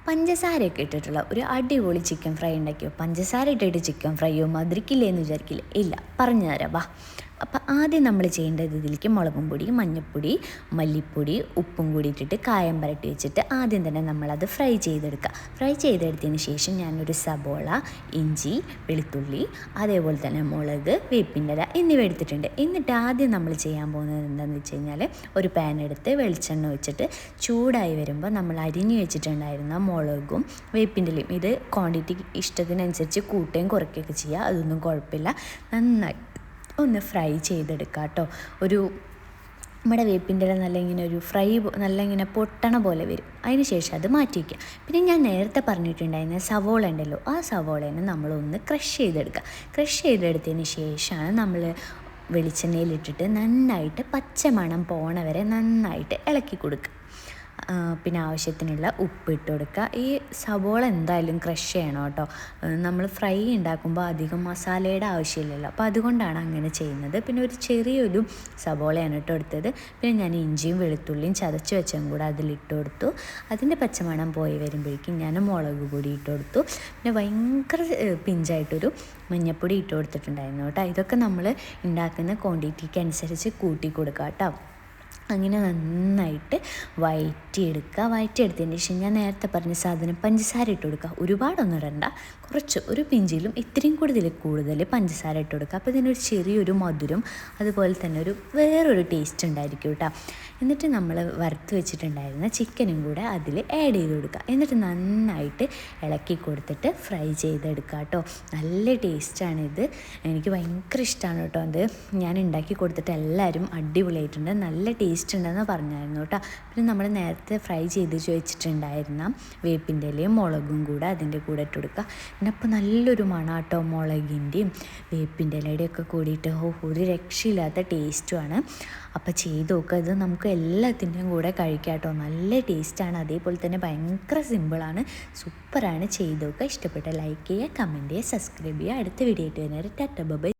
പഞ്ചസാരയൊക്കെ ഇട്ടിട്ടുള്ള ഒരു അടിപൊളി ചിക്കൻ ഫ്രൈ ഉണ്ടാക്കിയോ. പഞ്ചസാര ഇട്ടിട്ട് ചിക്കൻ ഫ്രൈയോ മധുരിക്കില്ലേ എന്ന് വിചാരിക്കില്ല. ഇല്ല, പറഞ്ഞു തരാം വാ. അപ്പോൾ ആദ്യം നമ്മൾ ചെയ്യേണ്ടത് ഇതിലേക്ക് മുളകും പൊടി, മഞ്ഞൾപ്പൊടി, മല്ലിപ്പൊടി, ഉപ്പും കൂടി ഇട്ടിട്ട് കായം പുരട്ടി വെച്ചിട്ട് ആദ്യം തന്നെ നമ്മളത് ഫ്രൈ ചെയ്തെടുക്കുക. ഫ്രൈ ചെയ്തെടുത്തതിന് ശേഷം ഞാനൊരു സബോള, ഇഞ്ചി, വെളുത്തുള്ളി, അതേപോലെ തന്നെ മുളക്, വേപ്പിൻ്റെ ഇല എന്നിവ എടുത്തിട്ടുണ്ട്. എന്നിട്ട് ആദ്യം നമ്മൾ ചെയ്യാൻ പോകുന്നത് എന്താണെന്ന് വെച്ച് കഴിഞ്ഞാൽ ഒരു പാൻ എടുത്ത് വെളിച്ചെണ്ണ വെച്ചിട്ട് ചൂടായി വരുമ്പോൾ നമ്മൾ അരിഞ്ഞു വെച്ചിട്ടുണ്ടായിരുന്ന മുളകും വേപ്പിൻ്റെ ഇലയും, ഇത് ക്വാണ്ടിറ്റി ഇഷ്ടത്തിനനുസരിച്ച് കൂട്ടുകയും കുറയ്ക്കുകയൊക്കെ ചെയ്യുക, അതൊന്നും കുഴപ്പമില്ല. നന്നായി ഒന്ന് ഫ്രൈ ചെയ്തെടുക്കുക കേട്ടോ. നമ്മുടെ വേപ്പിൻ്റെ ഇല നല്ല ഇങ്ങനെ ഒരു ഫ്രൈ നല്ല ഇങ്ങനെ പൊട്ടണ പോലെ വരും. അതിന് ശേഷം അത് മാറ്റി വയ്ക്കുക. പിന്നെ ഞാൻ നേരത്തെ പറഞ്ഞിട്ടുണ്ടായിരുന്ന സവോള ഉണ്ടല്ലോ, ആ സവോളേനെ നമ്മളൊന്ന് ക്രഷ് ചെയ്തെടുക്കുക. ക്രഷ് ചെയ്തെടുത്തതിന് ശേഷമാണ് നമ്മൾ വെളിച്ചെണ്ണയിലിട്ടിട്ട് നന്നായിട്ട് പച്ചമണം പോണ വരെ നന്നായിട്ട് ഇളക്കി കൊടുക്കുക. പിന്നെ ആവശ്യത്തിനുള്ള ഉപ്പ് ഇട്ട് കൊടുക്കുക. ഈ സവോള എന്തായാലും ക്രഷ് ചെയ്യണം കേട്ടോ. നമ്മൾ ഫ്രൈ ഉണ്ടാക്കുമ്പോൾ അധികം മസാലയുടെ ആവശ്യമില്ലല്ലോ, അപ്പോൾ അതുകൊണ്ടാണ് അങ്ങനെ ചെയ്യുന്നത്. പിന്നെ ഒരു ചെറിയൊരു സവോളയാണ് കേട്ടോ എടുത്തത്. പിന്നെ ഞാൻ ഇഞ്ചിയും വെളുത്തുള്ളിയും ചതച്ച് വെച്ചും കൂടെ അതിലിട്ട് കൊടുത്തു. അതിൻ്റെ പച്ചമണം പോയി വരുമ്പോഴേക്കും ഞാൻ മുളക് പൊടി ഇട്ട് കൊടുത്തു. പിന്നെ ഭയങ്കര പിഞ്ചായിട്ടൊരു മഞ്ഞൾപ്പൊടി ഇട്ട് കൊടുത്തിട്ടുണ്ടായിരുന്നു കേട്ടോ. ഇതൊക്കെ നമ്മൾ ഉണ്ടാക്കുന്ന ക്വാണ്ടിറ്റിക്ക് അനുസരിച്ച് കൂട്ടി കൊടുക്കുക കേട്ടോ. അങ്ങനെ നന്നായിട്ട് വഴറ്റിയെടുത്തതിന് ശേഷം ഞാൻ നേരത്തെ പറഞ്ഞ സാധനം പഞ്ചസാര ഇട്ട് കൊടുക്കുക. ഒരുപാടൊന്നും ഇടണ്ട, കുറച്ച് ഒരു പിഞ്ചിലും ഇത്രയും കൂടുതൽ പഞ്ചസാര ഇട്ട് കൊടുക്കുക. അപ്പോൾ ഇതിനൊരു ചെറിയൊരു മധുരം അതുപോലെ തന്നെ ഒരു വേറൊരു ടേസ്റ്റ് ഉണ്ടായിരിക്കും കേട്ടോ. എന്നിട്ട് നമ്മൾ വറുത്ത് വെച്ചിട്ടുണ്ടായിരുന്ന ചിക്കനും കൂടെ അതിൽ ആഡ് ചെയ്ത് കൊടുക്കുക. എന്നിട്ട് നന്നായിട്ട് ഇളക്കി കൊടുത്തിട്ട് ഫ്രൈ ചെയ്തെടുക്കുക കേട്ടോ. നല്ല ടേസ്റ്റാണിത്, എനിക്ക് ഭയങ്കര ഇഷ്ടമാണ് കേട്ടോ. അത് ഞാൻ ഉണ്ടാക്കി കൊടുത്തിട്ട് എല്ലാവരും അടിപൊളിയായിട്ടുണ്ട്, നല്ല ടേസ്റ്റ് ഉണ്ടെന്ന് പറഞ്ഞായിരുന്നു കേട്ടോ. പിന്നെ നമ്മൾ നേരത്തെ ഫ്രൈ ചെയ്ത് വെച്ചിട്ടുണ്ടായിരുന്ന വേപ്പിൻ്റെ ഇലയും മുളകും കൂടെ അതിൻ്റെ കൂടെ ഇട്ട് കൊടുക്കുക. പിന്നെ അപ്പോൾ നല്ലൊരു മണാട്ടോ മുളകിൻ്റെയും വേപ്പിൻ്റെ ഇലയുടെയും ഒക്കെ കൂടിയിട്ട് ഒരു രക്ഷയില്ലാത്ത ടേസ്റ്റുമാണ്. അപ്പോൾ ചെയ്ത് നോക്കുക, ഇത് നമുക്ക് എല്ലാത്തിൻ്റെയും കൂടെ കഴിക്കാം കേട്ടോ. നല്ല ടേസ്റ്റാണ്, അതേപോലെ തന്നെ ഭയങ്കര സിമ്പിളാണ്, സൂപ്പറാണ്. ചെയ്ത് നോക്കുക. ഇഷ്ടപ്പെട്ട ലൈക്ക് ചെയ്യുക, കമൻറ്റ് ചെയ്യുക, സബ്സ്ക്രൈബ് ചെയ്യുക. അടുത്ത വീഡിയോ ആയിട്ട് വരുന്നവരെ ടാറ്റ ബൈ.